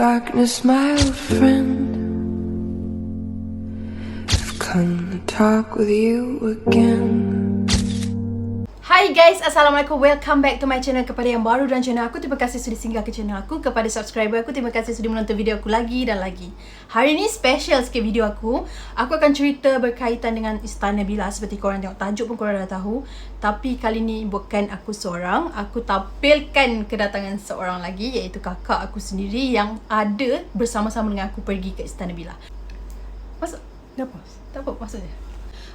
darkness, my old friend. I've come to talk with you again. Hai guys, Assalamualaikum. Welcome back to my channel. Kepada yang baru dan channel aku, terima kasih sudah singgah ke channel aku. Kepada subscriber aku, terima kasih sudah menonton video aku lagi dan lagi. Hari ni special sikit video aku. Aku akan cerita berkaitan dengan Istana Bila. Seperti korang tengok tajuk pun korang dah tahu. Tapi kali ni bukan aku seorang. Aku tampilkan kedatangan seorang lagi, iaitu kakak aku sendiri yang ada bersama-sama dengan aku pergi ke Istana Bila. Masuk? Dah pause? Tak apa, masuk je.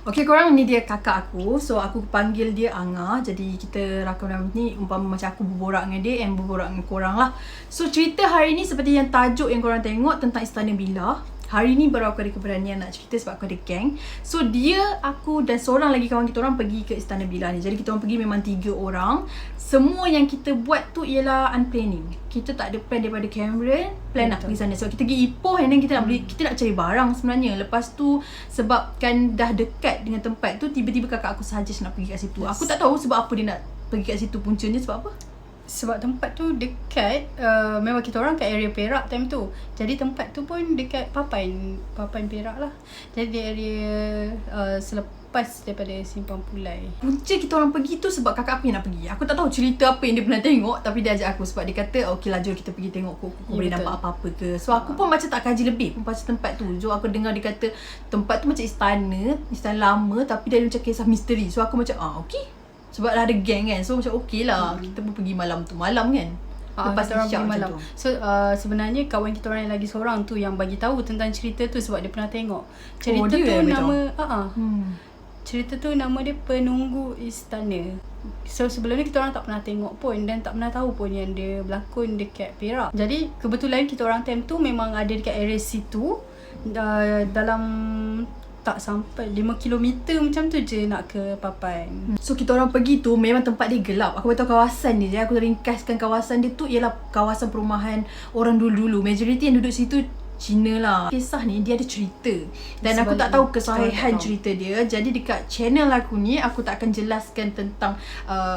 Okay korang, ni dia kakak aku. So aku panggil dia Anga. Jadi kita rakam dalam ni umpama macam aku berborak dengan dia and berborak dengan korang lah. So cerita hari ni seperti yang tajuk yang korang tengok tentang Istana Bila. Hari ni baru aku ada keberanian nak cerita sebab aku ada geng. So dia, aku dan seorang lagi kawan kita orang pergi ke Istana Bila ni. Jadi kita orang pergi memang 3 orang. Semua yang kita buat tu ialah unplanning. Kita tak ada plan daripada Cameron, plan nak pergi sana. Sebab kita pergi Ipoh and then kita nak beli, kita nak cari barang sebenarnya. Lepas tu sebabkan dah dekat dengan tempat tu, tiba-tiba kakak aku suggest nak pergi kat situ. Aku tak tahu sebab apa dia nak pergi kat situ, puncanya sebab apa? Sebab tempat tu dekat, memang kita orang kat area Perak time tu. Jadi tempat tu pun dekat Papan Perak lah. Jadi di area selepas daripada Simpang Pulai. Punca kita orang pergi tu sebab kakak aku yang nak pergi. Aku tak tahu cerita apa yang dia pernah tengok, tapi dia ajak aku sebab dia kata okey lah jom kita pergi tengok kau boleh nampak apa-apa ke. So aku pun macam tak kaji lebih pun pasal tempat tu. So aku dengar dia kata tempat tu macam istana lama tapi dia macam kisah misteri. So aku macam okey. Sebab dah ada geng kan. So macam okey lah. Kita pun pergi malam tu. Malam kan. Lepas kita orang pergi malam. So sebenarnya kawan kita orang yang lagi seorang tu yang bagi tahu tentang cerita tu sebab dia pernah tengok. Cerita tu nama cerita tu nama dia Penunggu Istana. So sebelum ni kita orang tak pernah tengok pun dan tak pernah tahu pun yang dia berlakon dekat Perak. Jadi kebetulan kita orang time tu memang ada dekat area situ. Dalam tak sampai 5 km macam tu je nak ke Papan. So kita orang pergi tu memang tempat dia gelap. Aku beritahu kawasan dia je. Aku ringkaskan kawasan dia tu ialah kawasan perumahan orang dulu-dulu. Majoriti yang duduk situ Cina lah. Kisah ni dia ada cerita dan aku tak tahu kesahihan cerita dia. Jadi dekat channel aku ni aku tak akan jelaskan tentang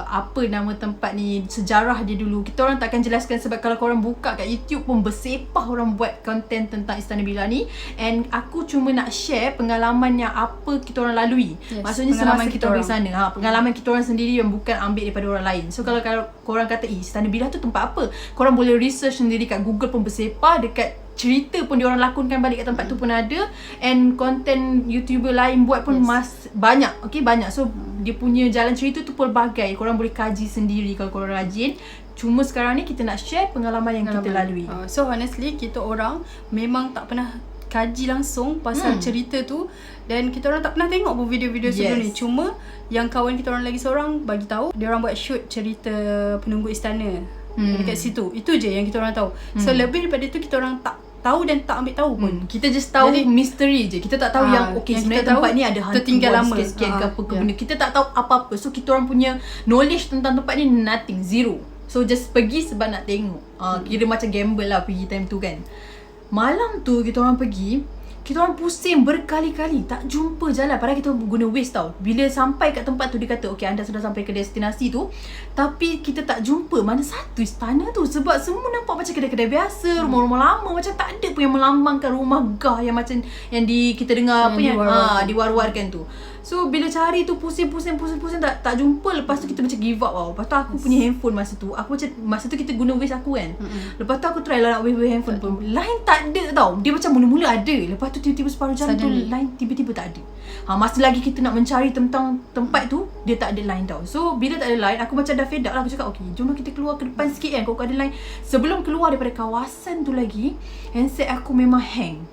apa nama tempat ni, sejarah dia dulu. Kita orang tak akan jelaskan sebab kalau korang buka kat YouTube pun bersepah orang buat konten tentang Istana Bila ni. And aku cuma nak share pengalaman yang apa kita orang lalui. Maksudnya semasa kita orang pergi sana, pengalaman kita orang sendiri yang bukan ambil daripada orang lain. So kalau korang kata Istana Bila tu tempat apa, korang boleh research sendiri kat Google pun bersepah. Dekat cerita pun diorang lakonkan balik kat tempat tu pun ada. And konten YouTuber lain buat pun banyak. Okay, banyak. So dia punya jalan cerita tu pelbagai. Korang boleh kaji sendiri kalau korang rajin. Cuma sekarang ni kita nak share pengalaman yang kita lalui. So honestly kita orang memang tak pernah kaji langsung pasal cerita tu. Dan kita orang tak pernah tengok pun video-video sebelum ni. Cuma yang kawan kita orang lagi seorang bagi tahu dia orang buat shoot cerita Penunggu Istana dekat situ. Itu je yang kita orang tahu. So lebih daripada tu kita orang tak tahu dan tak ambil tahu pun. Kita just tahu misteri je. Kita tak tahu yang sebenarnya tempat ni ada hantu tertinggal lama sikit-sikit ke apa ke benda. Kita tak tahu apa-apa. So kita orang punya knowledge tentang tempat ni nothing, zero. So just pergi sebab nak tengok. Kira macam gamble lah pergi time tu kan. Malam tu kita orang pergi, kita orang pusing berkali-kali tak jumpa jalan. Padahal kita guna Waze tau. Bila sampai kat tempat tu dia kata okey anda sudah sampai ke destinasi tu. Tapi kita tak jumpa mana satu istana tu. Sebab semua nampak macam kedai-kedai biasa, rumah-rumah lama. Macam tak ada pun yang melambangkan rumah gah yang macam yang kita dengar apa yang diwar-warkan tu. So bila cari tu pusing tak jumpa. Lepas tu kita macam give up tau. Lepas tu aku punya handphone masa tu, aku macam masa tu kita guna Waze aku kan. Lepas tu aku try lah nak Waze handphone pun. Line tak ada tau. Dia macam mula-mula ada. Lepas tu tiba-tiba separuh jalan tu line tiba-tiba tak ada. Masa lagi kita nak mencari tentang tempat tu, dia tak ada line tau. So bila tak ada line, aku macam dah fed up lah. Aku cakap okey, jom kita keluar ke depan sikit kan. Kalau ada line. Sebelum keluar daripada kawasan tu lagi, handset aku memang hang.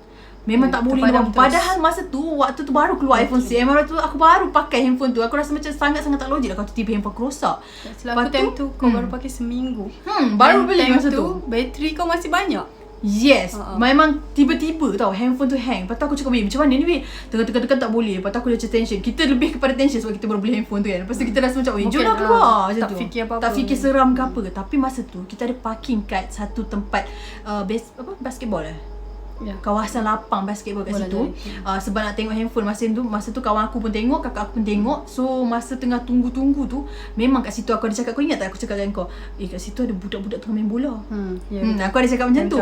Memang tak boleh luar. Padahal masa tu, waktu tu baru keluar iPhone 6. Waktu tu aku baru pakai handphone tu. Aku rasa macam sangat-sangat tak logik lah kalau tiba-tiba handphone aku rosak. Selaku time tu kau baru pakai seminggu. Baru beli masa tu. Bateri kau masih banyak. Yes, memang tiba-tiba tau handphone tu hang. Lepas tu aku cakap macam mana ni weh? Tengah-tengah tak boleh. Lepas tu aku macam tension. Kita lebih kepada tension sebab kita baru beli handphone tu kan. Lepas tu kita rasa macam jom lah keluar macam tu. Fikir apa-apa. Tak fikir seram ke apa. Tapi masa tu kita ada parking kat satu tempat basketball kawasan lapang basketball kat situ. Sebab nak tengok handphone masa tu kawan aku pun tengok, kakak aku pun tengok. So masa tengah tunggu-tunggu tu, memang kat situ aku ada cakap, kau ingat tak aku cakap dengan kau, kat situ ada budak-budak tengah main bola. Aku ada cakap macam tu.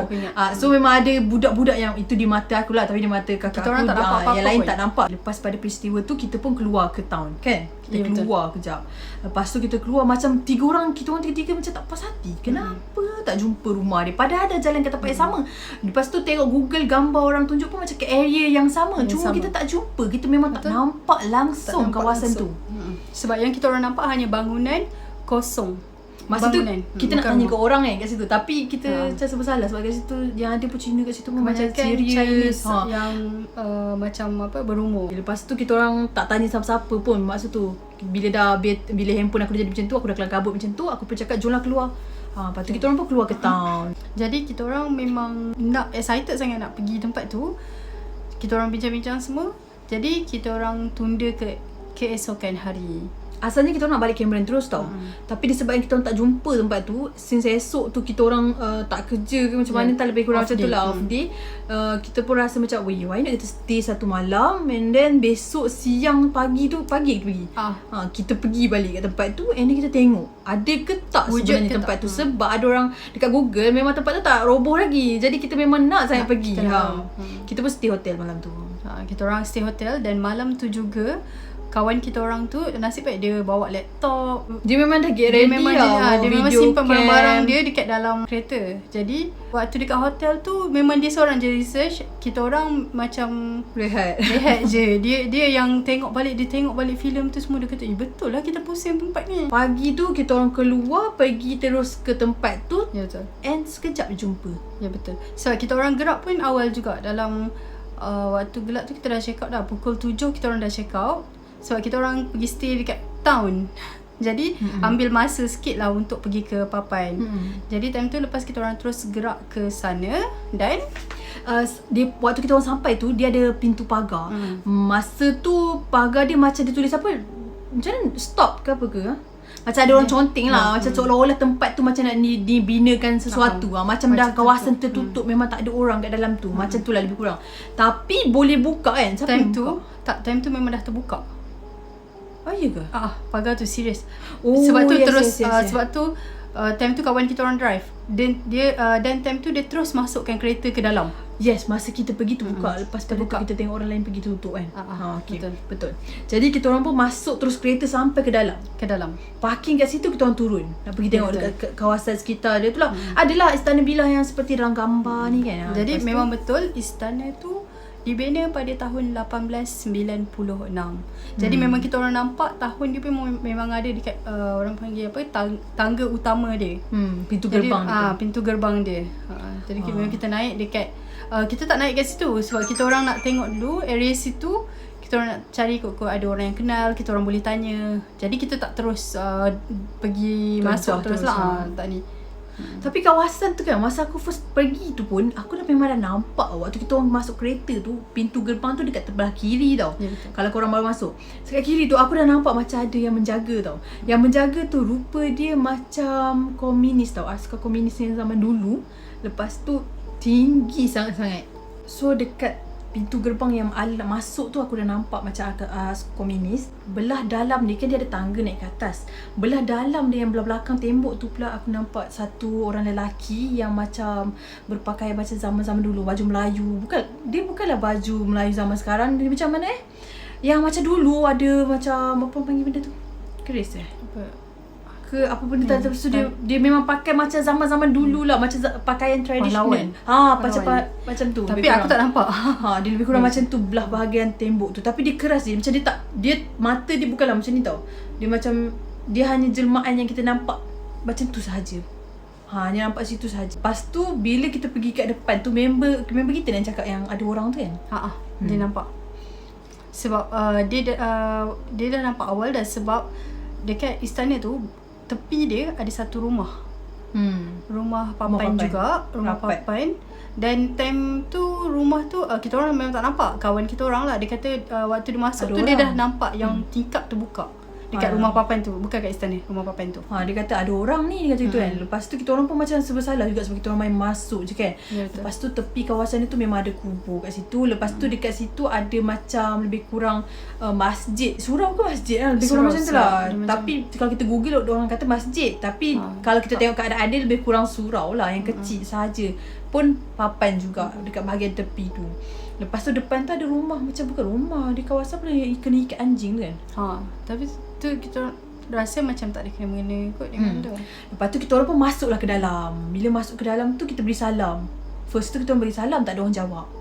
So memang ada budak-budak yang itu di mata aku lah, tapi di mata kakak kita aku orang tak nampak apa-apa yang lain pun. tak nampak. Lepas pada peristiwa tu, kita pun keluar ke town kan. Kita keluar kejap. Lepas tu kita keluar macam kita orang tiga-tiga macam tak puas hati. Kenapa tak jumpa rumah dia? Padahal ada jalan ke tempat yang sama. Lepas tu tengok Google gambar orang tunjuk pun macam ke area yang sama. Cuma kita tak jumpa. Kita memang tak nampak langsung kawasan tu. Sebab yang kita orang nampak hanya bangunan kosong. Masa tu kita nak tanya rumah. ke orang kan kat situ. Tapi kita macam bersalah sebab kat situ yang ada pun Cina kat situ pun macam Kebanyakan serius. Chinese yang macam berumur. Lepas tu kita orang tak tanya siapa-siapa pun masa tu. Bila handphone aku dah jadi macam tu, aku dah kelam kabut macam tu, aku pun cakap jomlah keluar. Lepas tu kita orang pun keluar ke town. Jadi kita orang memang nak excited sangat nak pergi tempat tu. Kita orang bincang-bincang semua. Jadi kita orang tunda ke keesokan hari. Asalnya kita orang nak balik Cameron terus tau. Tapi disebabkan kita orang tak jumpa tempat tu, since esok tu kita orang tak kerja ke macam mana, tak lebih kurang macam tu lah, off day. Kita pun rasa macam, why not kita stay satu malam, and then besok siang pagi kita pergi. Kita pergi balik kat tempat tu, and then kita tengok ada ke tak sebenarnya tempat tu. Sebab ada orang dekat Google, memang tempat tu tak roboh lagi. Jadi kita memang nak sangat pergi. Kita pun stay hotel malam tu. Kita orang stay hotel, dan malam tu juga kawan kita orang tu nasib baik dia bawa laptop. Dia memang dah get ready dia memang simpan barang-barang dia dekat dalam kereta. Jadi waktu dekat hotel tu memang dia seorang je research. Kita orang macam rehat je. Dia yang tengok balik filem tu semua. Dia kata, betul lah kita pusing tempat ni. Pagi tu kita orang keluar, pergi terus ke tempat tu. Ya betul. And sekejap jumpa. Ya betul. Sebab kita orang gerak pun awal juga. Dalam waktu gelap tu kita dah check out dah. Pukul 7 kita orang dah check out. Sebab kita orang pergi stay dekat town. Jadi ambil masa sikit lah untuk pergi ke papan. Jadi time tu lepas kita orang terus gerak ke sana. Dan waktu kita orang sampai tu, dia ada pintu pagar. Masa tu pagar dia macam dia tulis apa, macam mana, stop ke apa ke? Macam ada orang conteng lah. Macam seolah-olah tempat tu macam nak dibinakan sesuatu. Macam dah kawasan tertutup, memang tak ada orang kat dalam tu. Macam tu lah lebih kurang. Tapi boleh buka kan? Siapa time buka? Time tu memang dah terbuka. Oh iya ke? Pagar tu serius. Oh, sebab tu yes. sebab tu time tu kawan kita orang drive. Dan time tu dia terus masukkan kereta ke dalam. Yes, masa kita pergi tu buka. Lepas terbuka kita tengok orang lain pergi tutup kan. Okay. Betul. Jadi kita orang pun masuk terus kereta sampai ke dalam. Parking kat situ kita orang turun. Nak pergi tengok dekat kawasan sekitar dia tu lah. Adalah Istana Bilah yang seperti dalam gambar ni kan. Jadi memang betul istana tu dibina pada tahun 1896. Jadi memang kita orang nampak tahun dia pun memang ada dekat orang panggil apa, tangga utama dia. Pintu gerbang dia. Pintu gerbang dia. Jadi memang kita naik dekat kita tak naik kat situ sebab kita orang nak tengok dulu area situ. Kita orang nak cari kok ada orang yang kenal, kita orang boleh tanya. Jadi kita tak terus pergi masuk terus lah. Tak ni. Tapi kawasan tu kan, masa aku first pergi tu pun, aku dah memang dah nampak waktu kita orang masuk kereta tu, pintu gerbang tu dekat sebelah kiri tau. Kalau korang baru masuk, sebelah kiri tu aku dah nampak macam ada yang menjaga tau. Yang menjaga tu rupa dia macam komunis tau, askar komunis yang zaman dulu. Lepas tu tinggi sangat-sangat. So dekat pintu gerbang yang nak masuk tu aku dah nampak macam komunis. Belah dalam dia kan dia ada tangga naik ke atas. Belah dalam dia yang belah belakang tembok tu pula aku nampak satu orang lelaki yang macam berpakaian macam zaman-zaman dulu, baju Melayu. Dia bukanlah baju Melayu zaman sekarang. Dia macam mana yang macam dulu ada macam apa panggil benda tu? Keris ke apa benda tak tahu. Dia memang pakai macam zaman-zaman dulu lah, macam pakaian tradisional. Macam tu. Tapi aku tak nampak. Dia lebih kurang macam tu belah bahagian tembok tu. Tapi dia keras dia. Macam dia mata dia bukanlah macam ni tau. Dia macam dia hanya jelmaan yang kita nampak macam tu sahaja. Dia nampak situ sahaja. Lepas tu bila kita pergi kat depan tu, member kita yang cakap yang ada orang tu kan. Dia nampak. Sebab dia dah nampak awal dah, sebab dekat istana tu tepi dia ada satu rumah. Rumah papan juga, rumah papan. Dan time tu rumah tu kita orang memang tak nampak. Kawan kita orang lah, dia kata waktu dia masuk ada tu orang. Dia dah nampak yang tingkap terbuka. Dekat rumah papan tu. Bukan kat istana, rumah papan tu. Dia kata ada orang ni, dia kata gitu kan. Lepas tu kita orang pun macam serba salah juga sebab kita orang main masuk je kan. Lepas tu tepi kawasan tu memang ada kubur kat situ. Lepas tu dekat situ ada macam lebih kurang masjid. Surau ke masjid lah, lebih kurang macam tu lah. Tapi kalau kita google orang kata masjid. Tapi kalau kita tengok keadaan dia lebih kurang surau lah, yang kecil sahaja. Pun papan juga dekat bahagian tepi tu. Lepas tu depan tu ada rumah, macam bukan rumah, di kawasan pun yang kena ikat anjing tu kan. Tapi tu kita rasa macam tak ada kena-mengena kot dengan tu. Lepas tu kita orang pun masuklah ke dalam. Bila masuk ke dalam tu kita beri salam. First tu kita orang beri salam, tak ada orang jawab.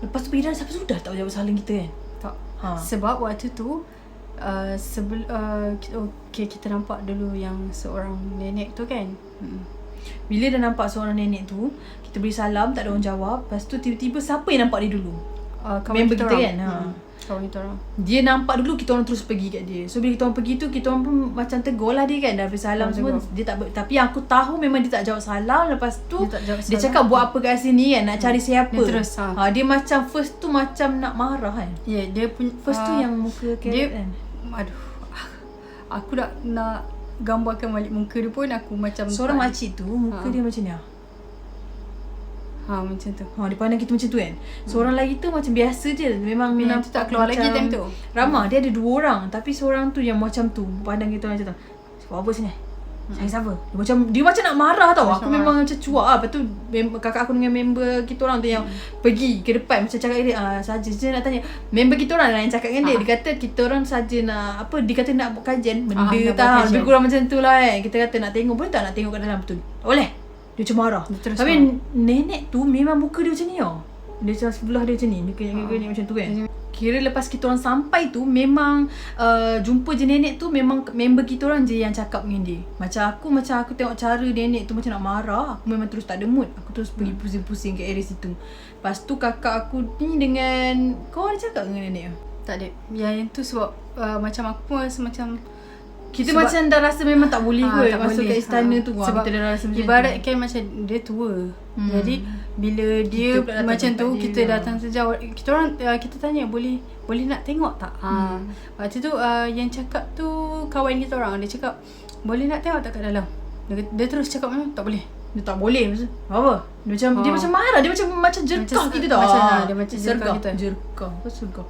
Lepas tu pergi dalam, siapa sudah tak jawab salam kita kan. Tak. Sebab waktu tu kita nampak dulu yang seorang nenek tu kan. Bila dah nampak seorang nenek tu, kita beri salam, tak ada orang jawab. Lepas tu tiba-tiba siapa yang nampak dia dulu? Member kita kan. Kawan kita orang. Dia nampak dulu, kita orang terus pergi kat dia. So bila kita orang pergi tu, kita orang pun macam tegur lah dia kan. Dah beri salam semua, dia tak tapi yang aku tahu memang dia tak jawab salam. Lepas tu dia cakap buat apa kat sini kan, nak cari siapa. Dia terus dia macam first tu macam nak marah kan. Ya, dia punya first tu yang muka carrot kan. Aduh. Aku nak gambarkan balik muka dia pun aku macam seorang makcik tu muka dia macam ni. Macam tu. Dia pandang kita macam tu kan. Seorang lagi tu macam biasa je. Memang tu tak keluar lagi time tu. Ramah, dia ada 2 orang. Tapi seorang tu yang macam tu, pandang kita macam tu. Buat apa sini? Saya siapa? Dia macam nak marah tau. Aku memang macam cuak lah. Lepas tu kakak aku dengan member kita orang tu yang pergi ke depan macam cakap dia, saja je nak tanya. Member kita orang lah yang cakap dengan dia. Dia kata kita orang saja nak dia kata nak buat kajian benda tau. Lebih kurang macam tu lah kan. Kita kata nak tengok, boleh tak nak tengok kat dalam betul? Boleh. Dia macam marah. Tapi nenek tu memang muka dia macam ni tau. Dia macam sebelah dia macam ni. Dia kenyang macam tu kan. Kira lepas kita orang sampai tu, memang jumpa je nenek tu, memang member kita orang je yang cakap dengan dia. Macam aku tengok cara nenek tu macam nak marah, aku memang terus tak ada mood. Aku terus pergi pusing-pusing ke area situ. Lepas tu kakak aku ni dengan, kau ada cakap dengan nenek tu? Tak ada. Yang tu sebab macam aku pun rasa macam kita sebab macam dah rasa memang tak boleh kot masuk kat istana tu. Sebab kita dah rasa macam ibaratkan macam dia tua. Jadi bila dia macam tu kita datang sejauh, kita tanya boleh nak tengok tak? Waktu tu yang cakap tu kawan kita orang, dia cakap boleh nak tengok tak kat dalam? Dia terus cakap tak boleh. Dia tak boleh. Apa? Dia macam marah, dia macam jerkah kita tau. Dia macam jerkah kita. Jerkah. Apa jerkah?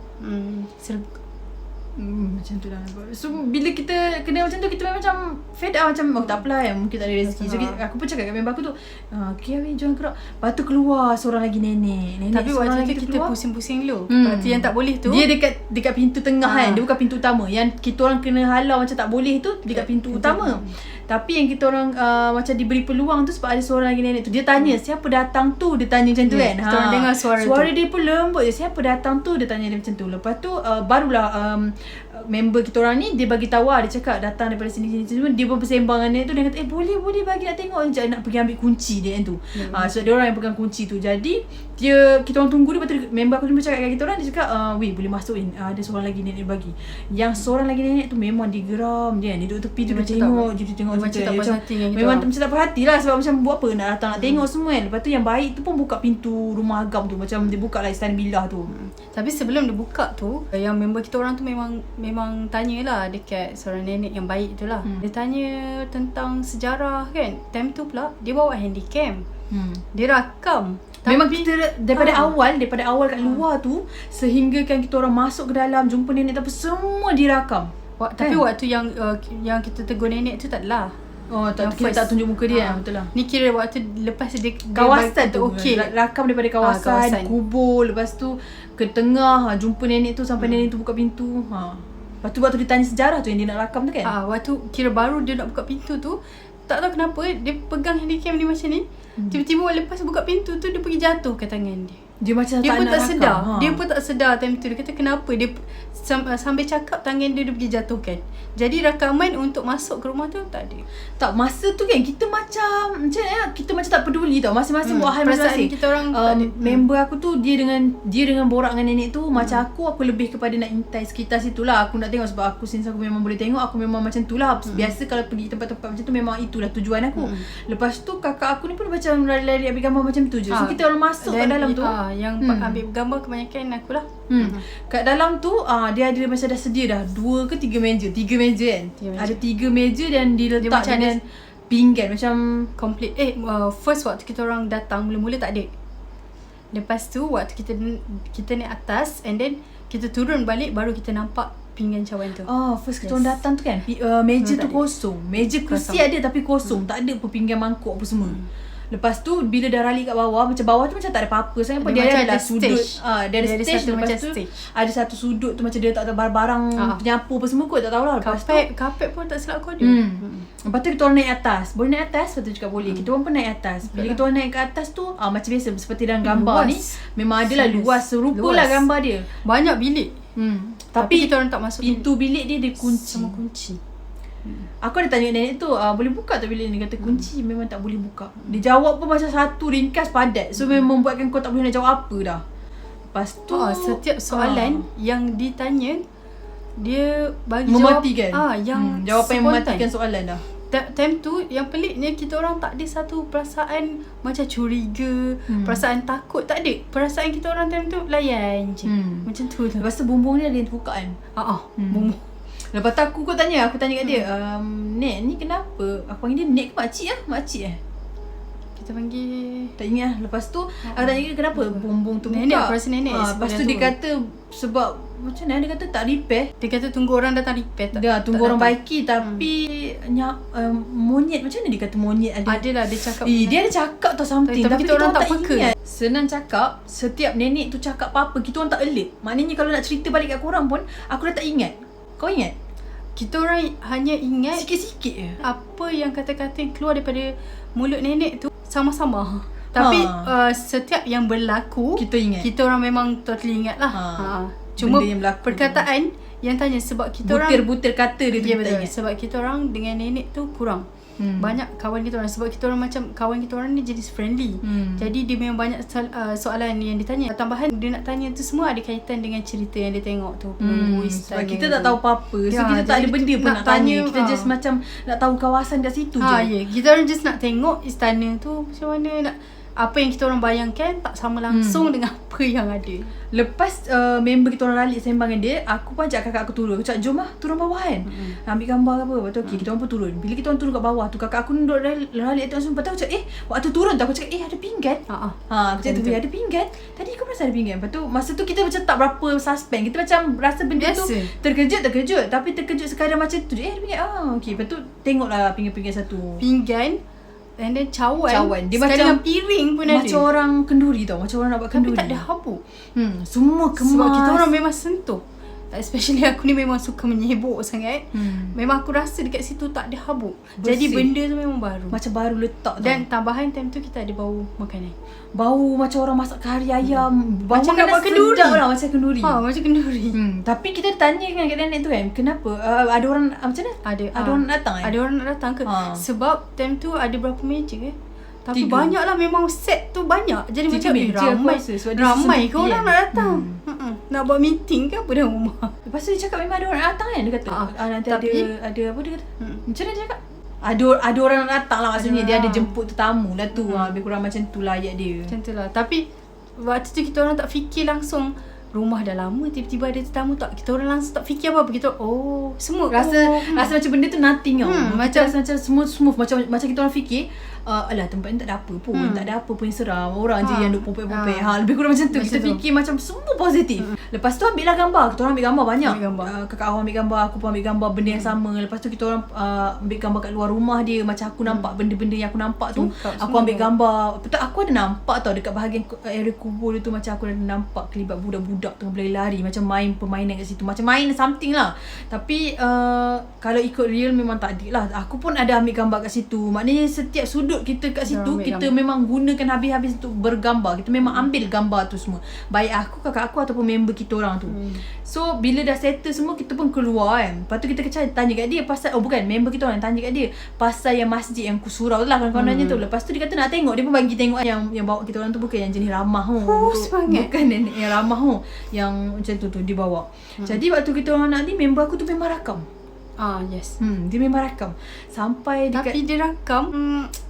Macam tu lah. So bila kita kena macam tu, kita macam fed up, macam tak apalah kan, mungkin tak ada rezeki. So aku pun cakap kat member aku tu, okay Amin, jangan gerak. Lepas tu keluar seorang lagi nenek. Tapi waktu tu kita pusing-pusing dulu. Waktu yang tak boleh tu, dia dekat pintu tengah kan. Dia bukan pintu utama. Yang kita orang kena halau macam tak boleh tu dekat pintu utama. Tapi yang kita orang macam diberi peluang tu sebab ada seorang lagi nenek tu. Dia tanya siapa datang tu, dia tanya macam tu kan. Kita orang dengar suara dia pun lembut je. Siapa datang tu, dia tanya dia macam tu. Lepas tu barulah member kita orang ni dia bagi tahu, dia cakap datang daripada sini semua. Dia pun bersembang dengan tu, dia kata boleh bagi nak tengok. Nak pergi ambil kunci dia tu. So dia orang yang pegang kunci tu. Jadi kita orang tunggu dia. Lepas tu member aku jumpa cakap dengan kita orang, dia cakap weh boleh masukin, ada seorang lagi nenek bagi. Yang seorang lagi nenek tu memang digeram dia, dia duduk tepi tu, dia tengok macam tak puas hati dengan kita. Memang macam tak puas hati lah, sebab macam buat apa nak datang nak tengok semua kan. Lepas tu yang baik tu pun buka pintu rumah agam tu, macam dia buka lah istana bilah tu. Tapi sebelum dia buka tu, yang member kita orang tu memang tanyalah dekat seorang nenek yang baik tu lah. Dia tanya tentang sejarah kan. Time tu pula dia bawa handycam. Dia rakam. Memang kita daripada awal kat luar tu sehingga kan kita orang masuk ke dalam jumpa nenek apa semua dirakam. Tapi waktu yang kita tegur nenek tu tak adalah. Tak tunjuk muka dia. Betul lah. Ni kira waktu lepas dia kawasan tu okey. Rakam daripada kawasan kubur, lepas tu ke tengah jumpa nenek tu sampai nenek tu buka pintu. Lepas tu waktu dia tanya sejarah tu yang dia nak rakam tu kan. Waktu kira baru dia nak buka pintu tu, tak tahu kenapa dia pegang handycam ni macam ni. Tiba-tiba lepas buka pintu tu dia pergi jatuh ke tangan dia. Dia macam dia tak pun nak tak sedar. rakam. Dia pun tak sedar time tu. Dia kata kenapa dia sambil cakap tangan dia pergi jatuhkan. Jadi rakaman untuk masuk ke rumah tu tak ada. Tak, masa tu kan kita macam kita macam tak peduli tau. Masing-masing buat hal masing-masing. Kita orang member aku tu dia dengan borak dengan nenek tu. Macam aku lebih kepada nak intai sekitar situ lah. Aku nak tengok sebab aku since aku memang boleh tengok, aku memang macam tu lah. Biasa kalau pergi tempat-tempat macam tu memang itulah tujuan aku. Lepas tu kakak aku ni pun macam lari-lari ambil gambar macam tu je. So kita orang masuk kat dalam tu. Yang ambil gambar kebanyakan aku lah. Kat dalam tu dia ada macam dah sedia dah 2 ke 3 meja. 3 meja kan. Ada 3 meja dan diletak dengan pinggan macam complete. First waktu kita orang datang mula-mula tak ada. Lepas tu waktu kita naik atas and then kita turun balik baru kita nampak pinggan cawan tu. First kita orang datang tu kan meja tu kosong. Meja kursi ada tapi kosong. Tak ada pun pinggan mangkuk apa semua. Lepas tu bila dah rally kat bawah, macam bawah tu macam tak ada apa-apa. Saya pun dia ada sudut. Dia ada stage. Lepas tu ada satu sudut tu macam dia tak ada barang-barang penyapu apa semua kot, tak tahulah. Lepas Kapet pun tak silap kau ada. Lepas tu kita orang naik atas. Boleh naik atas? Lepas tu cakap boleh. Kita orang pun naik atas. Bila kita orang naik ke atas tu macam biasa seperti dalam gambar ni, memang adalah luas, serupalah gambar dia. Banyak bilik. Tapi kita orang tak masuk pintu bilik dia kunci. Sama kunci. Aku ada tanya nenek tu, boleh buka tak bilik ni? Kata kunci memang tak boleh buka. Dia jawab pun macam satu ringkas padat. So memang membuatkan kau tak boleh nak jawab apa dah. Lepas tu setiap soalan yang ditanya dia bagi mematikan. Yang jawapan yang mematikan soalan dah. Time tu yang peliknya kita orang tak ada satu perasaan macam curiga, perasaan takut, tak ada. Perasaan kita orang time tu layan je. Macam tu. Lepas tu bumbung dia ada yang terbuka kan. Bumbung. Lepas tu aku tanya kat dia, Nek ni kenapa? Aku panggil dia Nek ke makcik lah? Makcik Kita panggil tak ingat lah. Lepas tu aku tanya dia kenapa bumbung tu buka. Nenek, aku rasa nenek. Lepas tu dia kata sebab macam mana dia kata tak repair. Dia kata tunggu orang datang repair. Tunggu orang baiki. Tapi monyet, macam mana dia kata monyet ada? Adalah dia cakap. Dia ada cakap tau something. Tapi kita orang tak peka. Senang cakap, setiap nenek tu cakap apa-apa kita orang tak alert. Maknanya kalau nak cerita balik kat korang pun aku dah tak ingat. Kau ingat? Kita orang hanya ingat sikit-sikit je. Apa yang kata-kata yang keluar daripada mulut nenek tu sama-sama. Tapi setiap yang berlaku kita ingat. Kita orang memang totally ingat lah. Cuma perkataan yang tanya sebab kita butir-butir kata dia tu kita ingat. Sebab kita orang dengan nenek tu kurang. Banyak kawan kita orang. Sebab kita orang macam kawan kita orang ni jenis friendly. Jadi dia memang banyak soalan yang ditanya. Tambahan dia nak tanya tu semua ada kaitan dengan cerita yang dia tengok tu. Sebab kita tak tahu apa-apa. So kita tak ada benda pun nak tanya. Kita just macam nak tahu kawasan kat situ je. Kita orang just nak tengok istana tu macam mana, nak apa yang kita orang bayangkan tak sama langsung dengan apa yang ada. Lepas member kita orang ralik sembang dengan dia, aku pun ajak kakak aku turun. Aku cakap jom lah turun bawah kan, ambil gambar ke apa. Lepas tu kita orang pun turun. Bila kita orang turun kat bawah tu, kakak aku duduk ralik tu langsung. Lepas tu aku cakap waktu turun tu aku cakap ada pinggan. Aku cakap ada pinggan. Tadi aku rasa ada pinggan. Lepas tu masa tu kita macam tak berapa suspend. Kita macam rasa benda tu terkejut. Tapi terkejut sekadar macam tu je. Ada pinggan. Okay. Lepas tu tengoklah pinggan-pinggan satu. Pinggan and then cawan. Dia macam piring pun ada. Macam orang kenduri tau. Macam orang nak buat kenduri. Tapi tak ada habuk. Semua kemas. Sebab kita orang memang sentuh. Especially aku ni memang suka menyebuk sangat. Memang aku rasa dekat situ tak ada habuk. Jadi benda tu memang baru. Macam baru letak tau. Dan tambahan time tu kita ada bau makanan. Bau macam orang masak kari ayam. Bau macam nak buat kenduri lah, macam kenduri. Macam kenduri. Tapi kita tanya kan kat nenek tu kan, kenapa? Ada orang macam mana? Ada orang nak datang Ada orang nak datang ke? Sebab time tu ada berapa meja tapi 3. banyak lah, memang set tu banyak. Jadi 3 macam meja ramai ke orang nak datang. Nak buat meeting ke apa dalam rumah. Lepas tu dia cakap memang ada orang nak datang kan. Dia kata nanti ada apa dia kata. Macam mana dia cakap? Ada orang nak datang lah maksudnya. Dia ada jemput tetamu lah tu. Lebih kurang macam tu lah ayat dia. Macam tu lah. Tapi waktu tu kita orang tak fikir langsung rumah dah lama tiba-tiba ada tetamu tak. Kita orang langsung tak fikir apa-apa. Kita semua rasa macam benda tu nothing tau. Macam rasa macam smooth macam kita orang fikir alah tempat ni tak ada apa pun. Tak ada apa pun yang seram. Orang je yang duk popek-popek. Lebih kurang macam tu. Kita fikir macam semua positif. Lepas tu ambil lah gambar. Kita orang ambil gambar banyak. Kakak awak ambil gambar, aku pun ambil gambar benda yang sama. Lepas tu kita orang ambil gambar kat luar rumah dia. Macam aku nampak benda-benda yang aku nampak tu. Aku ambil gambar. Betul aku ada nampak tau dekat bahagian area kubur dia tu. Macam aku ada nampak kelibat budak-budak tengah berlari-lari. Macam main permainan kat situ. Macam main something lah. Tapi kalau ikut real memang tak ada lah. Aku pun ada ambil gambar kat situ. Maknanya setiap sudut kita kat situ kita memang gunakan habis-habis untuk bergambar. Kita memang ambil gambar tu semua. Baik aku, kakak aku ataupun member kita orang tu. So bila dah settle semua kita pun keluar kan. Lepas tu kita tanya kat dia pasal member kita orang tanya kat dia pasal yang masjid yang kusurau tu lah kawan-kawannya tu. Lepas tu dia kata nak tengok. Dia pun bagi tengok yang bawa kita orang tu bukan yang jenis ramah bukan nenek yang ramah yang macam tu dibawa. Jadi waktu kita orang nak ni member aku tu memang rakam. Yes. Dia memang rakam sampai dekat. Tapi dia rakam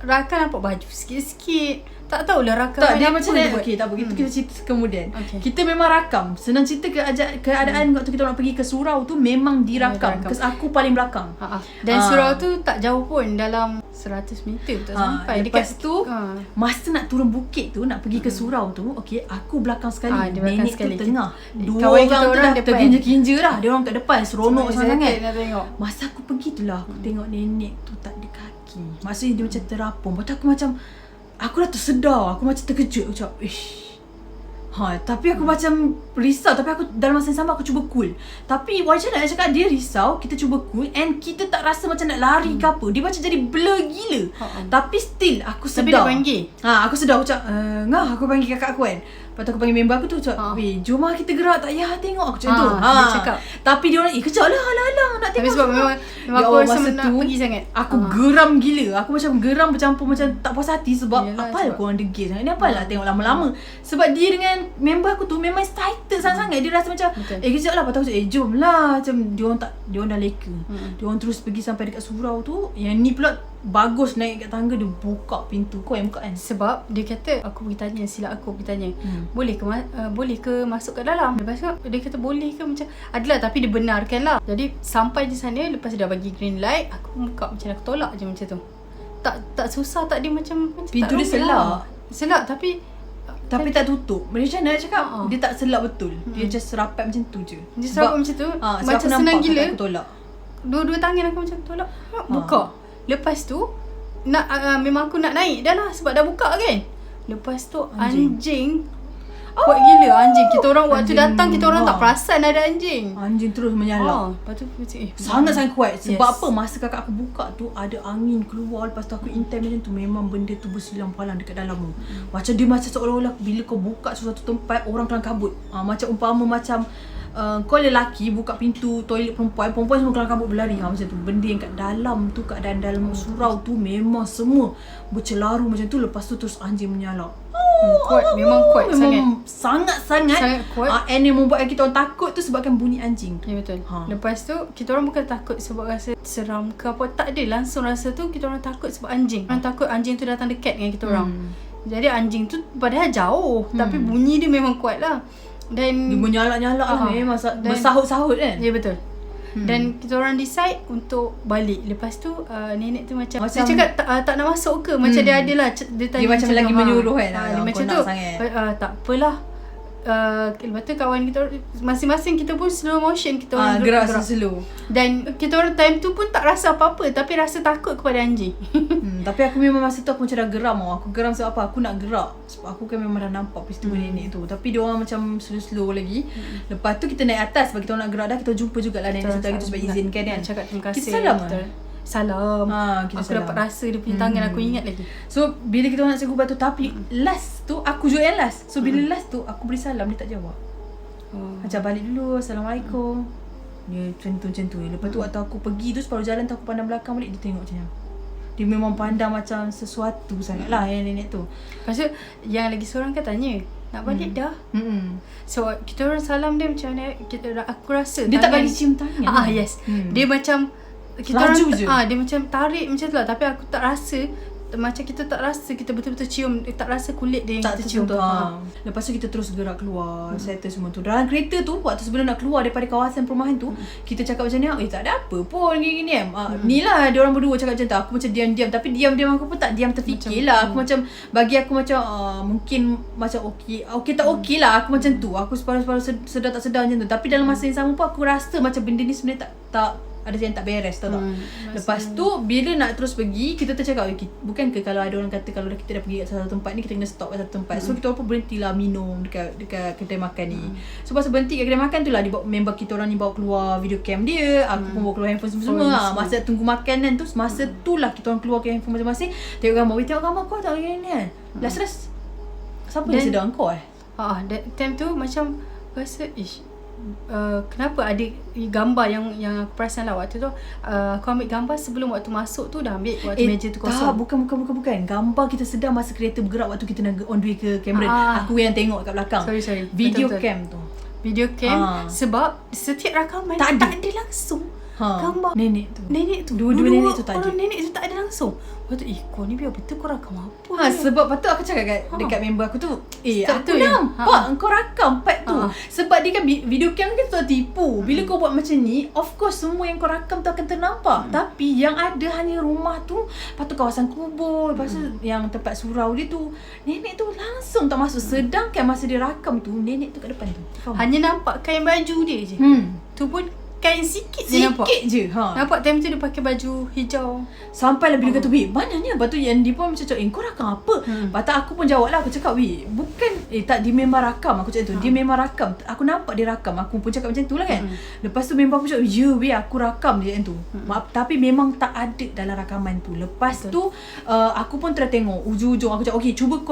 nampak baju sikit-sikit. tak tahulah rakaman Tak, dia apa macam dia ni. buat. Okey, tak apa. Kita cerita kemudian. Okey. Kita memang rakam. Senang cerita keadaan waktu kita nak pergi ke surau tu memang dirakam. Dirakam. Kes aku paling belakang. Dan surau tu tak jauh pun, dalam 100 meter tak sampai. Lepas tu masa nak turun bukit tu, nak pergi ke surau tu, okey, aku belakang sekali, dia belakang nenek sekali. tu tengah. Dua Kawan kita orang tu orang dah depan. terginja-ginja dah. Dia orang kat depan, seronok sangat. Nak tengok. Masa aku pergi tu lah, aku tengok nenek tu tak ada kaki. Maksudnya dia macam terapung. Lepas tu aku macam, aku dah tersedar. Aku macam terkejut. Aku cakap, tapi aku macam risau. Tapi aku dalam masa yang sama aku cuba cool. Tapi wajar nak cakap dia risau, kita cuba cool and kita tak rasa macam nak lari ke apa. Dia macam jadi blur gila. Tapi still aku sedar. Tapi dia panggil. Aku sedar. Aku cakap, Ngah, aku panggil kakak aku kan. Lepas tu aku panggil member aku tu, cakap, weh, jom lah kita gerak, tak payah tengok. Aku macam tu. Dia cakap. Tapi dia orang, kejap lah, alang-alang nak tengok. Tapi sebab memang aku rasa nak pergi sangat. Aku geram gila. Aku macam geram bercampur macam tak puas hati. Sebab Yalah, apa lah korang degil sangat. Ni apa lah tengok lama-lama. Sebab dia dengan member aku tu memang excited sangat-sangat. Dia rasa macam, kejap lah. Lepas tu aku cakap, jom lah. Macam dia orang dah leka. Dia orang terus pergi sampai dekat surau tu. Yang ni pula bagus naik kat tangga, dia buka pintu. Kau yang buka kan? Sebab dia kata, aku pergi tanya, silap aku pergi tanya, boleh ke masuk kat dalam? Lepas tu dia kata boleh ke, macam adalah, tapi dia benarkan lah. Jadi sampai di sana, lepas dia dah bagi green light, aku buka macam aku tolak je macam tu. Tak susah, tak dia macam Pintu dia selak. Selak tapi tak tutup. Macam mana nak cakap? Dia tak selak betul. Dia just rapat macam tu je. dia sebab macam tu, macam senang gila. Aku tolak. Dua-dua tangan aku macam tolak, buka. Lepas tu nak memang aku nak naik dah lah sebab dah buka kan. Lepas tu anjing kuat gila anjing. Kita orang waktu datang kita orang tak perasan ada anjing. Anjing terus menyalak. Lepas tu macam sangat-sangat kuat. Sebab apa? Masa kakak aku buka tu ada angin keluar. Lepas tu aku intern macam tu. Memang benda tu bersilang palang dekat dalam tu. Macam dia macam seolah-olah bila kau buka sesuatu tempat, orang kelang kabut. Macam umpama macam kau lelaki buka pintu toilet perempuan semua kelang kabut berlari. Macam tu. Benda yang kat dalam tu, keadaan dalam surau tu memang semua bercelaru macam tu. Lepas tu terus anjing menyalak. Kuat, memang kuat sangat kuat. And yang membuat kita orang takut tu sebabkan bunyi anjing. Ya betul. Lepas tu kita orang bukan takut sebab rasa seram ke apa, tak ada, langsung rasa tu kita orang takut sebab anjing. Orang takut anjing tu datang dekat dengan kita orang. Jadi anjing tu padahal jauh, tapi bunyi dia memang kuat lah. Dan dia menyalak-nyalak lah. Memang bersahut-sahut kan. Ya betul. Dan kita orang decide untuk balik. Lepas tu nenek tu macam dia cakap tak nak masuk ke? Macam dia ada lah, dia tanya dia macam lagi menyuruh kan. Dia macam tu tak apalah. Lepas tu kawan kita masing-masing kita pun slow motion, kita orang gerak slow. Dan kita orang time tu pun tak rasa apa-apa, tapi rasa takut kepada anjing. Tapi aku memang masa tu aku macam dah geram. Aku geram sebab apa? Aku nak gerak. Sebab aku kan memang dah nampak peristiwa nenek tu. Tapi dia orang macam slow-slow lagi. Lepas tu kita naik atas sebab kita orang nak gerak dah. Kita jumpa jugalah nenek satu lagi tu sebab izinkan kan. Cakap terima kasih. Kita salam salam. Kita aku salam. Dapat rasa dia punya tangan, aku ingat lagi. So bila kita orang nak cakap tu, tapi last tu aku juga yang last. So bila last tu aku beri salam, dia tak jawab. Macam balik dulu, Assalamualaikum. Dia macam tu. Lepas tu waktu aku pergi tu, separuh jalan tu aku pandang belakang balik, dia tengok macam ni. Dia memang pandang macam sesuatu sangat lah yang nenek tu. Lepas tu yang lagi seorang kan tanya, nak balik dah? So kita orang salam dia macam mana, aku rasa dia tak bagi cium tangan. Yes. Dia macam kita laju orang je. Dia macam tarik macam tu lah. Tapi aku tak rasa, macam kita tak rasa kita betul-betul cium, tak rasa kulit dia yang tak kita cium tu. Lepas tu kita terus gerak keluar, settle semua tu. Dalam kereta tu, waktu sebelum nak keluar daripada kawasan perumahan tu, kita cakap macam ni, tak ada apa pun gini-gini ni lah dia orang berdua cakap macam tu. Aku macam diam-diam, tapi diam-diam aku pun tak diam terfikir lah. Aku macam, bagi aku macam mungkin macam okey tak okey lah. Aku macam tu, aku separuh-separuh sedar tak sedar macam tu. Tapi dalam masa yang sama pun aku rasa macam benda ni sebenarnya tak ada yang tak beres, tahu tak? Lepas tu bila nak terus pergi, kita tercakap, bukankah kalau ada orang kata kalau kita dah pergi kat satu tempat ni, kita kena stop kat satu tempat. So kita orang pun berhentilah minum dekat kedai makan ni. So pas berhenti kat kedai makan tu lah, member kita orang ni bawa keluar video cam dia, aku pun bawa keluar handphone semua. Masa tunggu makanan tu, masa tu lah kita orang keluar ke handphone masing-masing, tengok gambar kau tak gini kan. Last siapa yang sedang kau that time tu macam rasa kenapa ada gambar yang aku perasan lah waktu tu. Aku ambil gambar sebelum waktu masuk tu, dah ambil waktu meja tu kosong. Bukan. Gambar kita sedang masa kereta bergerak waktu kita nak on the way ke Cameron. Aku yang tengok kat belakang. Sorry. Video cam tu. Video cam sebab setiap rakaman tak ada langsung. gambar nenek tu. Dua-dua nenek tu tak ada. Orang nenek tu tak ada langsung. Lepas tu kau ni biar betul kau rakam apa ni? Sebab patut aku cakap dekat member aku tu, Start aku tu nampak kau rakam part tu. Sebab dia kan video cam kan tu tipu. Bila kau buat macam ni, of course semua yang kau rakam tu akan ternampak. Tapi yang ada hanya rumah tu, lepas tu kawasan kubur, lepas tu yang tempat surau dia tu, nenek tu langsung tak masuk. Sedangkan masa dia rakam tu, nenek tu kat depan tu. Faham? Hanya nampak kain baju dia je. Tu pun kain sikit je nampak. Sikit je. Nampak time tu dia pakai baju hijau. Sampailah bila kata, weh, mananya? Lepas tu yang dia pun macam, kau rakam apa? Lepas tu aku pun jawab lah. Aku cakap, weh, bukan, tak, dia memang rakam. Aku cakap tu, dia memang rakam. Aku nampak dia rakam. Aku pun cakap macam tu lah kan. Lepas tu member aku cakap, ya weh, aku rakam je macam tu. Tapi memang tak ada dalam rakaman tu. Lepas tu, aku pun try tengok ujung-ujung. Aku cakap, okay, cuba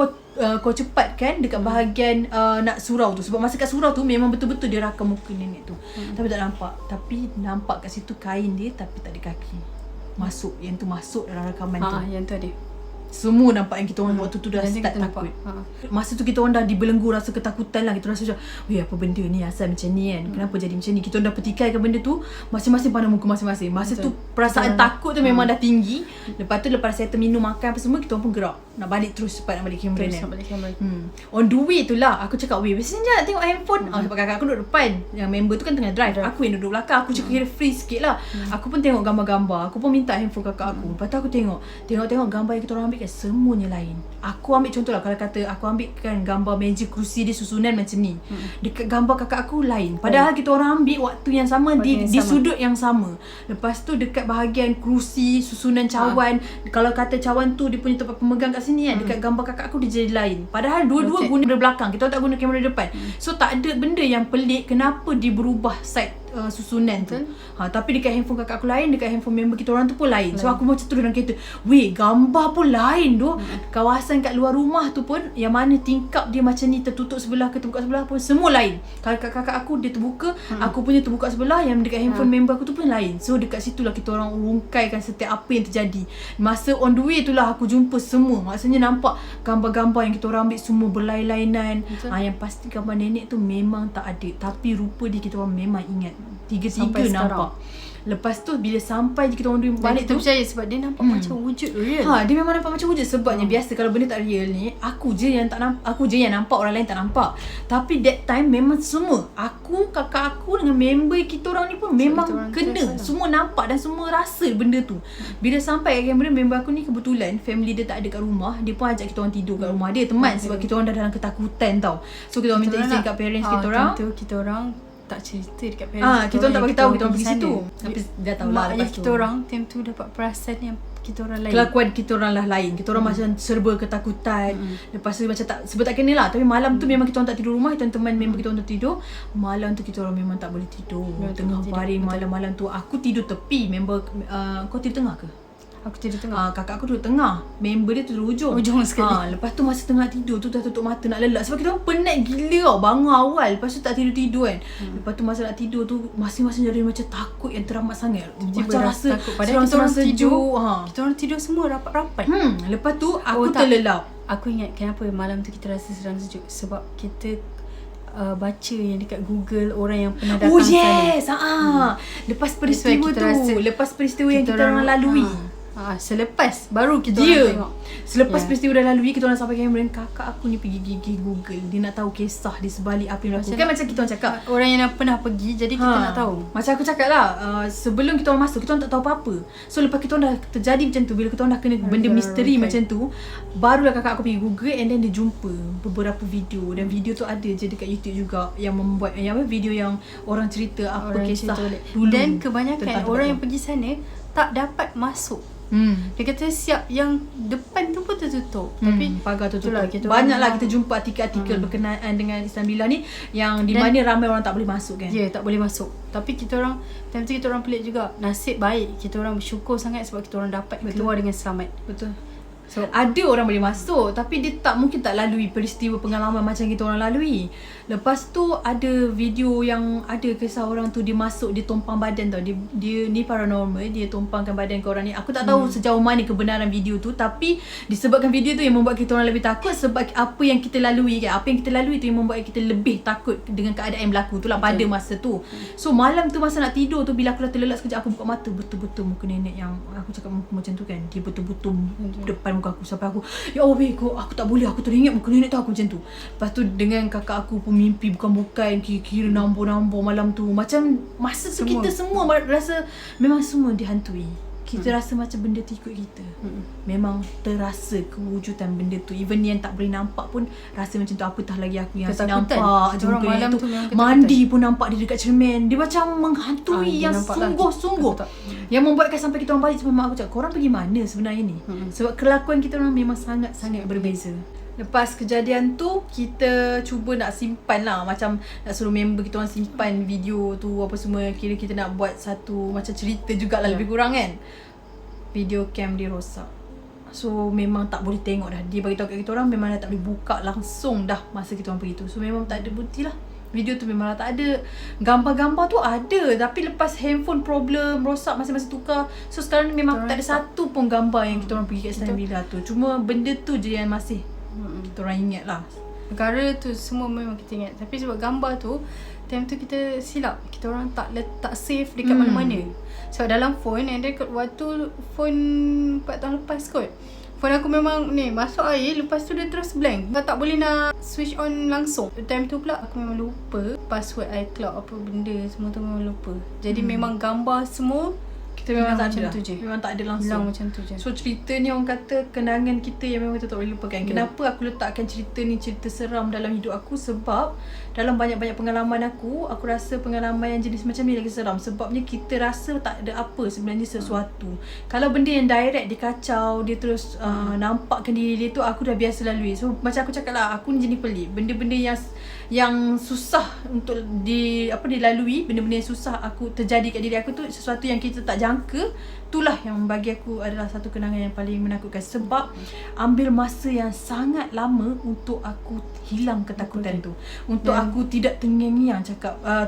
kau cepatkan dekat bahagian nak surau tu. Sebab masa kat surau tu memang betul-betul dia rakam muka nenek tu. Tapi tak nampak. Tapi nampak kat situ kain dia tapi tak ada kaki. Yang tu masuk dalam rakaman tu. Yang tu ada. Semua nampak yang kita orang waktu tu dah start takut. Masa tu kita orang dah dibelenggu rasa ketakutan lah. Kita rasa macam, weh, apa benda ni asal macam ni kan? Kenapa jadi macam ni? Kita orang dah petikaikan benda tu, masing-masing pandang muka masing-masing. Masa tu perasaan takut tu memang dah tinggi. Lepas tu lepas settle minum makan apa semua, kita orang pun gerak nak balik terus cepat nak balik Cameron kan. On the way tu lah aku cakap, weh, biasanya nak tengok handphone. Sebab kakak aku duduk depan, yang member tu kan tengah drive. Aku yang duduk belakang. Aku cakap kira free sikit lah. Aku pun tengok gambar-gambar. Aku pun minta handphone kakak aku. Lepas tu aku tengok gambar yang kita orang ambil kan, semuanya lain. Aku ambil contoh lah, kalau kata aku ambil kan gambar meja kerusi dia susunan macam ni. Dekat gambar kakak aku lain. Padahal kita orang ambil waktu yang sama, di sudut yang sama. Lepas tu dekat bahagian kerusi, susunan cawan, kalau kata cawan tu dia punya tempat pemegang kat sini kan, dekat gambar kakak aku dia jadi lain. Padahal dua-dua guna kamera belakang. Kita orang tak guna kamera depan. So tak ada benda yang pelik kenapa dia berubah side susunan tu. Tapi dekat handphone kakak aku lain, dekat handphone member kita orang tu pun lain. So aku macam terus dalam kereta, weh, gambar pun lain tu. Kawasan kat luar rumah tu pun, yang mana tingkap dia macam ni, tertutup sebelah ke terbuka sebelah pun semua lain. Kalau kakak aku dia terbuka, aku punya terbuka sebelah, yang dekat handphone member aku tu pun lain. So dekat situlah kita orang rungkaikan setiap apa yang terjadi. Masa on the way tu lah aku jumpa semua. Maksudnya nampak gambar-gambar yang kita orang ambil semua berlain-lainan. Yang pasti gambar nenek tu memang tak ada, tapi rupa dia kita orang memang ingat. Tiga-tiga nampak. Lepas tu bila sampai je kita orang balik tu, percaya sebab dia nampak macam wujud real. Dia memang nampak macam wujud. Sebabnya biasa kalau benda tak real ni, aku je yang nampak, orang lain tak nampak. Tapi that time memang semua, aku, kakak aku dengan member kita orang ni pun memang kena. Semua nampak dan semua rasa benda tu. Bila sampai kat Cameron, member aku ni kebetulan family dia tak ada kat rumah. Dia pun ajak kita orang tidur kat rumah dia, teman. Sebab kita orang dah dalam ketakutan tau. So kita orang minta izin kat parents kita orang. Kita orang tak cerita dekat parents. Kita orang tak bagi tahu kita orang pergi situ. Tapi dah tahu lah lepas tu. Kita orang time tu dapat perasan yang kita orang lain. Kelakuan kita orang lah lain. Kita orang macam serba ketakutan. Lepas tu macam sebab tak kena lah. Tapi malam tu memang kita orang tak tidur rumah. Kita teman member kita orang tu tidur. Malam tu kita orang memang tak boleh tidur. Tengah baring malam-malam tu aku tidur tepi. Member kau tidur tengah ke? Aku tidur tengah. Kakak aku duduk tengah. Member dia tidur ujung sekali. Lepas tu masa tengah tidur tu dah tutup mata nak lelak. Sebab kita orang penat gila tau. Bangun awal. Lepas tu tak tidur-tidur kan. Lepas tu masa nak tidur tu, masing-masing jadi macam takut yang teramat sangat. Macam rasa takut. Padahal kita orang tidur. Kita orang tidur semua rapat-rapat. Lepas tu aku terlelap. Aku ingat kenapa malam tu kita rasa seram sejuk. Sebab kita baca yang dekat Google orang yang pernah datang sana. Lepas peristiwa tu, lepas peristiwa yang kita orang lalui. Selepas baru kita orang tengok. Selepas peristiwa dah lalui, kita orang sampai Cameron, kakak aku ni pergi gigi Google. Dia nak tahu kisah di sebalik apa yang berlaku. Kan macam kita orang cakap, orang yang pernah pergi, jadi kita nak tahu. Macam aku cakap lah, sebelum kita orang masuk, kita orang tak tahu apa-apa. So lepas kita orang dah terjadi macam tu, bila kita orang dah kena benda misteri macam tu, barulah kakak aku pergi Google and then dia jumpa beberapa video. Dan video tu ada je dekat YouTube juga, yang membuat video yang orang cerita apa kisah dulu. Dan kebanyakan orang yang pergi sana tak dapat masuk. Dia kata siap yang depan tu pun tertutup. Tapi pagar tertutup. Banyaklah kita jumpa artikel-artikel berkenaan dengan Islam Billah ni, yang di mana ramai orang tak boleh masuk kan. Ya, tak boleh masuk. Tapi kita orang time tu kita orang pelik juga. Nasib baik. Kita orang bersyukur sangat sebab kita orang dapat keluar dengan selamat. Betul. So ada orang boleh masuk tapi dia mungkin tak lalui peristiwa pengalaman macam kita orang lalui. Lepas tu ada video yang ada kisah orang tu dia masuk, dia tumpang badan tau. Dia ni paranormal, dia tumpangkan badan ke orang ni. Aku tak tahu sejauh mana kebenaran video tu, tapi disebabkan video tu yang membuat kita orang lebih takut sebab apa yang kita lalui kan. Apa yang kita lalui tu yang membuat kita lebih takut dengan keadaan yang berlaku tu lah pada masa tu. So malam tu masa nak tidur tu, bila aku dah terlelap sekejap, aku buka mata, betul-betul muka nenek yang aku cakap muka macam tu kan, dia betul-betul depan muka aku. Sampai aku, ya Allah babe, aku tak boleh, aku teringat muka nenek tu aku macam tu. Lepas tu dengan kakak aku pun mimpi bukan-bukan, kira-kira nambur-nambur malam tu. Macam masa tu kita semua rasa memang semua dihantui. Kita rasa macam benda tu ikut kita. Memang terasa kewujudan benda tu. Even yang tak boleh nampak pun rasa macam tu. Apatah lagi aku yang nampak je muka nenek tu. Mandi pun nampak dia dekat cermin. Dia macam menghantui yang sungguh-sungguh. Yang membuatkan sampai kita orang balik, sampai mak aku cakap, korang pergi mana sebenarnya ni? Sebab kelakuan kita orang memang sangat-sangat berbeza. Lepas kejadian tu, kita cuba nak simpan lah. Macam nak suruh member kita orang simpan video tu apa semua. Kira kita nak buat satu macam cerita jugalah lebih kurang kan. Video cam dia rosak. So memang tak boleh tengok dah. Dia beritahu kat kita orang memang dah tak boleh buka langsung dah masa kita orang pergi tu. So memang tak ada bukti lah. Video tu memang tak ada. Gambar-gambar tu ada, tapi lepas handphone problem, rosak masa-masa tukar. So sekarang ni memang tak ada satu pun gambar yang kita orang pergi kat Istana Bila tu. Cuma benda tu je yang masih kita orang ingat lah. Perkara tu semua memang kita ingat. Tapi sebab gambar tu, time tu kita silap. Kita orang tak letak save dekat mana-mana. Sebab dalam phone, and then waktu phone 4 tahun lepas kot, phone aku memang ni masuk air, lepas tu dia terus blank. Tak boleh nak switch on langsung. Time tu pula aku memang lupa password iCloud, apa benda semua tu memang lupa. Jadi memang gambar semua kita memang tak ada tu je. Memang tak ada langsung. Hilang macam tu je. So cerita ni orang kata kenangan kita yang memang kita tak boleh lupakan. Kenapa aku letakkan cerita ni cerita seram dalam hidup aku? Sebab dalam banyak-banyak pengalaman aku rasa pengalaman yang jenis macam ni lagi seram. Sebabnya kita rasa tak ada apa sebenarnya sesuatu. Kalau benda yang direct dia kacau, dia terus nampakkan diri dia tu, aku dah biasa lalui. So macam aku cakap lah, aku ni jenis pelik. Benda-benda yang susah untuk dilalui, benda-benda yang susah aku terjadi kat diri aku tu, sesuatu yang kita tak jangka, itulah yang bagi aku adalah satu kenangan yang paling menakutkan. Sebab ambil masa yang sangat lama untuk aku hilang ketakutan tu, untuk aku tidak terngiang-ngiang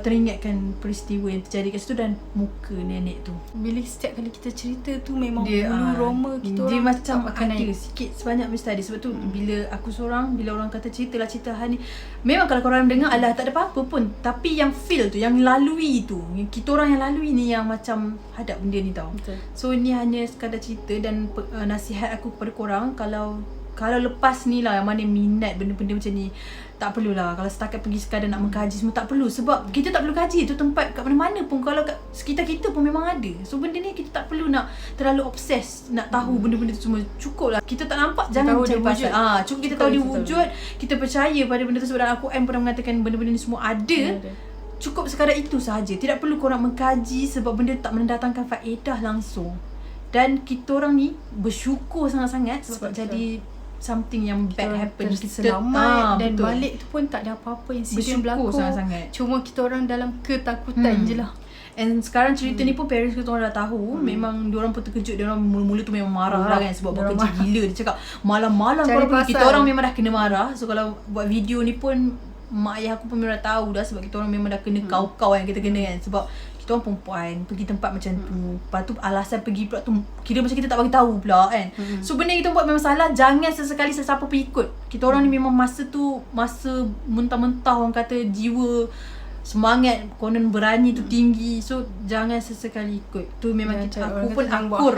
teringatkan peristiwa yang terjadi kat situ dan muka nenek tu. Bila setiap kali kita cerita tu memang bulu roma kita dia orang macam ada sikit sebanyak mesti ada. Sebab tu bila aku seorang, bila orang kata cerita hari ni, memang kalau korang dengar alah tak ada apa-apa pun, tapi yang feel tu, yang lalui tu, kita orang yang lalui ni yang macam hadap benda ni tau. Betul. So ni hanya sekadar cerita dan nasihat aku kepada korang, kalau lepas ni lah yang mana minat benda-benda macam ni, tak perlulah. Kalau setakat pergi sekadar nak mengkaji semua, tak perlu. Sebab kita tak perlu kaji tu tempat kat mana-mana pun. Kalau kat sekitar kita pun memang ada. So benda ni kita tak perlu nak terlalu obses nak tahu benda-benda tu semua. Cukup lah kita tak nampak, jangan cari pasal. Cukup kita tahu dia wujud, kita percaya pada benda tu. Sebab dalam Al-Quran pernah mengatakan benda-benda ni semua ada. Cukup sekadar itu sahaja. Tidak perlu korang mengkaji sebab benda tak mendatangkan faedah langsung. Dan kita orang ni bersyukur sangat-sangat sebab jadi something yang bad happen, kita selamat dan betul. Balik tu pun tak ada apa-apa insiden bersyukur berlaku sangat-sangat. Cuma kita orang dalam ketakutan je lah. And sekarang cerita ni pun parents kita orang dah tahu. Memang diorang pun terkejut. Diorang mula-mula tu memang marah lah kan. Sebab buat kerja gila. Dia cakap malam-malam korang pergi. Kita orang memang dah kena marah. So kalau buat video ni pun mak ayah aku pun memang dah tahu dah. Sebab kita orang memang dah kena kau-kau yang kita kena kan. Sebab kita orang perempuan pergi tempat macam tu. Lepas tu alasan pergi pula tu kira macam kita tak bagi tahu pula kan. So benda kita buat memang salah. Jangan sesekali sesiapa pergi ikut. Kita orang ni memang masa tu, masa mentah-mentah orang kata jiwa semangat konon berani tu tinggi. So jangan sesekali ikut. Tu memang aku pun akur.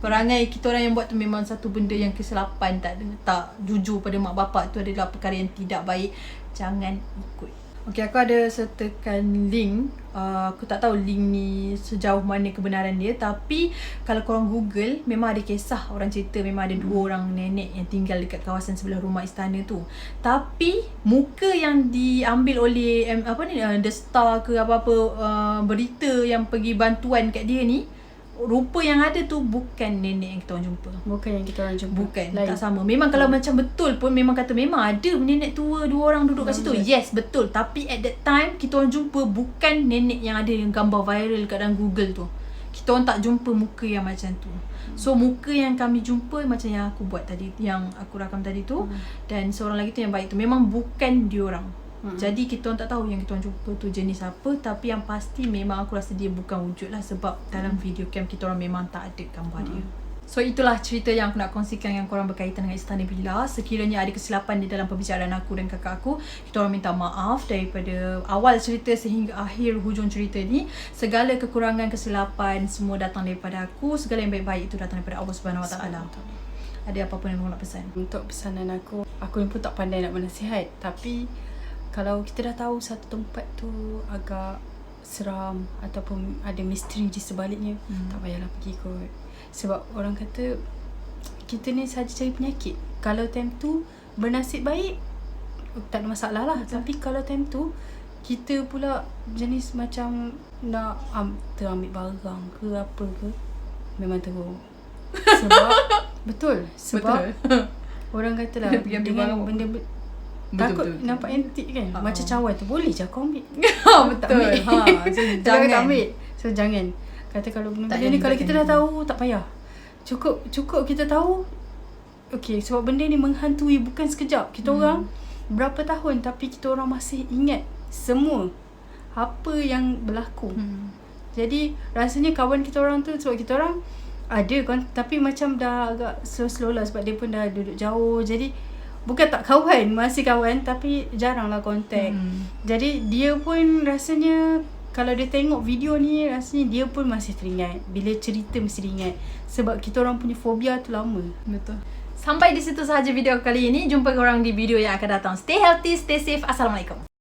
Perangai kita orang yang buat tu memang satu benda yang kesilapan, tak jujur pada mak bapak tu adalah perkara yang tidak baik. Jangan ikut. Okay, aku ada sertakan link. Aku tak tahu link ni sejauh mana kebenaran dia, tapi kalau korang Google, memang ada kisah orang cerita memang ada 2 orang nenek yang tinggal dekat kawasan sebelah rumah istana tu. Tapi muka yang diambil oleh The Star ke apa-apa berita yang pergi bantuan kat dia ni, rupa yang ada tu bukan nenek yang kita orang jumpa. Bukan yang kita orang jumpa. Bukan, lain. Tak sama. Memang kalau macam betul pun memang kata memang ada nenek tua 2 orang duduk kat situ. Yes, betul. Tapi at that time kita orang jumpa bukan nenek yang ada yang gambar viral kat dalam Google tu. kita orang tak jumpa muka yang macam tu. So muka yang kami jumpa macam yang aku buat tadi, yang aku rakam tadi tu, dan seorang lagi tu yang baik tu memang bukan diorang. Jadi kita orang tak tahu yang kita orang jumpa tu jenis apa, tapi yang pasti memang aku rasa dia bukan wujud lah, sebab dalam video cam kita orang memang tak ada gambar dia. So itulah cerita yang aku nak kongsikan dengan korang berkaitan dengan Istana Bila. Sekiranya ada kesilapan di dalam perbicaraan aku dan kakak aku, kita orang minta maaf daripada awal cerita sehingga akhir hujung cerita ni. Segala kekurangan, kesilapan semua datang daripada aku. Segala yang baik-baik itu datang daripada Allah Subhanahu Wa Taala. Ada apa-apa yang korang nak pesan? Untuk pesanan aku ni pun tak pandai nak bernasihat, tapi kalau kita dah tahu satu tempat tu agak seram ataupun ada misteri di sebaliknya, tak payahlah pergi kot. Sebab orang kata kita ni sahaja cari penyakit. Kalau time tu bernasib baik, tak ada masalah lah. Tapi kalau time tu kita pula jenis macam nak terambil barang ke apa ke, memang teruk. Sebab betul. Sebab orang kata lah dengan benda takut nampak antik kan. Macam cawan tu, boleh je kau ambil. Betul. So, jangan ambil. So jangan. Kata kalau benda ni kalau kita dah tahu, tak payah. Cukup kita tahu. Okey, sebab benda ni menghantui bukan sekejap. Kita orang berapa tahun tapi kita orang masih ingat semua apa yang berlaku. Jadi rasanya kawan kita orang tu, sebab kita orang ada kan, tapi macam dah agak slow-slow lah sebab dia pun dah duduk jauh. Jadi bukan tak kawan, masih kawan tapi jarang lah kontak. Jadi dia pun rasanya kalau dia tengok video ni, rasanya dia pun masih teringat. Bila cerita mesti diingat. Sebab kita orang punya fobia tu lama. Betul. Sampai di situ sahaja video kali ini. Jumpa korang di video yang akan datang. Stay healthy, stay safe. Assalamualaikum.